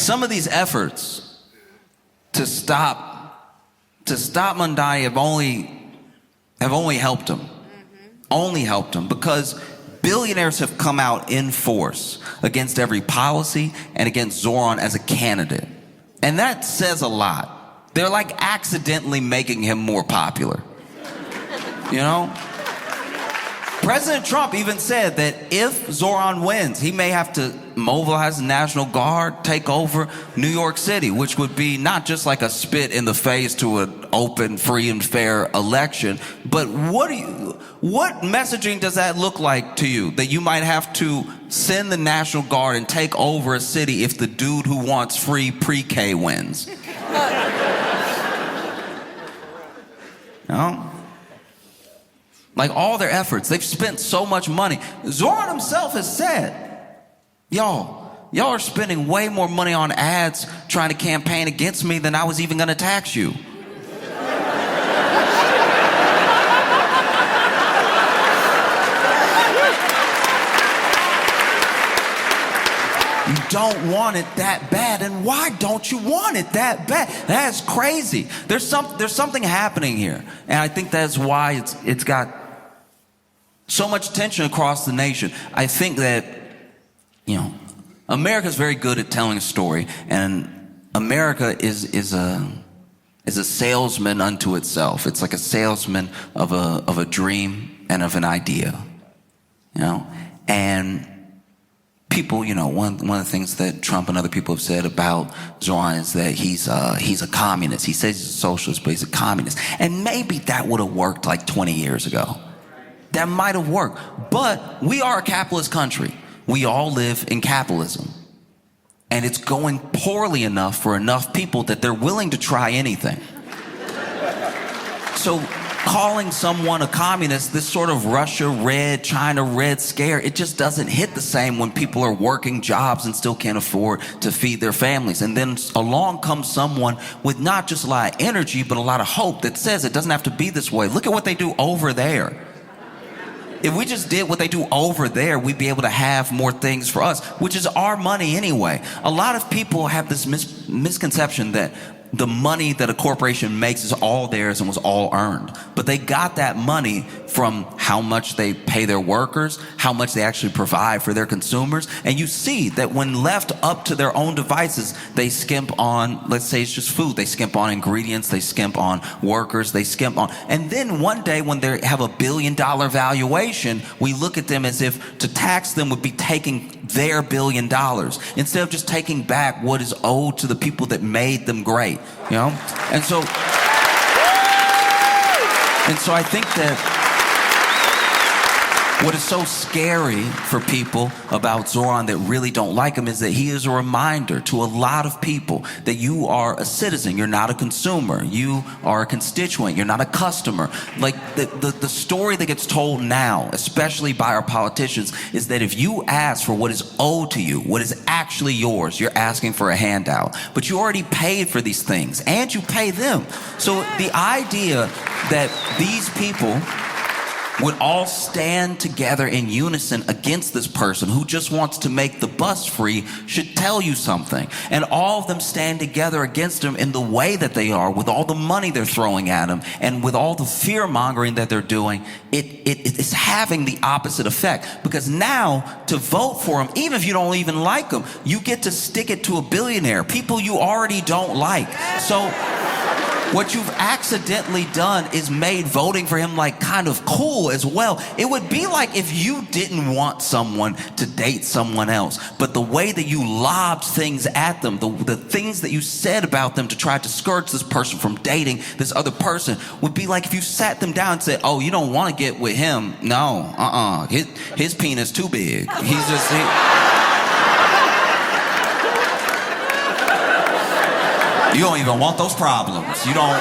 some of these efforts to stop Mamdani have only helped him. Only helped him, because billionaires have come out in force against every policy and against Zoran as a candidate. And that says a lot. They're like accidentally making him more popular. You know? President Trump even said that if Zoran wins, he may have to mobilize the National Guard, take over New York City, which would be not just like a spit in the face to an open, free, and fair election, but what messaging does that look like to you? That you might have to send the National Guard and take over a city if the dude who wants free pre-K wins? No? Like, all their efforts, they've spent so much money. Zoran himself has said, y'all are spending way more money on ads trying to campaign against me than I was even gonna tax you. You don't want it that bad, and why don't you want it that bad? That's crazy. There's something happening here, and I think that's why it's got so much tension across the nation. I think that, you know, America's very good at telling a story, and America is a salesman unto itself. It's like a salesman of a dream and of an idea, you know. And people, you know, one of the things that Trump and other people have said about Zoran is that he's a communist. He says he's a socialist, but he's a communist. And maybe that would have worked like 20 years ago. That might have worked. But we are a capitalist country. We all live in capitalism. And it's going poorly enough for enough people that they're willing to try anything. So calling someone a communist, this sort of Russia red, China red scare, it just doesn't hit the same when people are working jobs and still can't afford to feed their families. And then along comes someone with not just a lot of energy, but a lot of hope that says it doesn't have to be this way. Look at what they do over there. If we just did what they do over there, we'd be able to have more things for us, which is our money anyway. A lot of people have this misconception that the money that a corporation makes is all theirs and was all earned. But they got that money from how much they pay their workers, how much they actually provide for their consumers. And you see that when left up to their own devices, they skimp on, let's say it's just food, they skimp on ingredients, they skimp on workers, they skimp on. And then one day when they have $1 billion valuation, we look at them as if to tax them would be taking their $1 billion instead of just taking back what is owed to the people that made them great. You know? And so I think that what is so scary for people about Zoran that really don't like him is that he is a reminder to a lot of people that you are a citizen, you're not a consumer, you are a constituent, you're not a customer. Like the story that gets told now, especially by our politicians, is that if you ask for what is owed to you, what is actually yours, you're asking for a handout. But you already paid for these things, and you pay them. So the idea that these people would all stand together in unison against this person who just wants to make the bus free should tell you something. And all of them stand together against him in the way that they are, with all the money they're throwing at him, and with all the fear-mongering that they're doing. It's having the opposite effect, because now to vote for him, even if you don't even like him, you get to stick it to a billionaire, people you already don't like. So what you've accidentally done is made voting for him like kind of cool as well. It would be like if you didn't want someone to date someone else, but the way that you lobbed things at them, the things that you said about them to try to discourage this person from dating this other person, would be like if you sat them down and said, oh, you don't want to get with him? No, his penis too big. He's just... You don't even want those problems. You don't...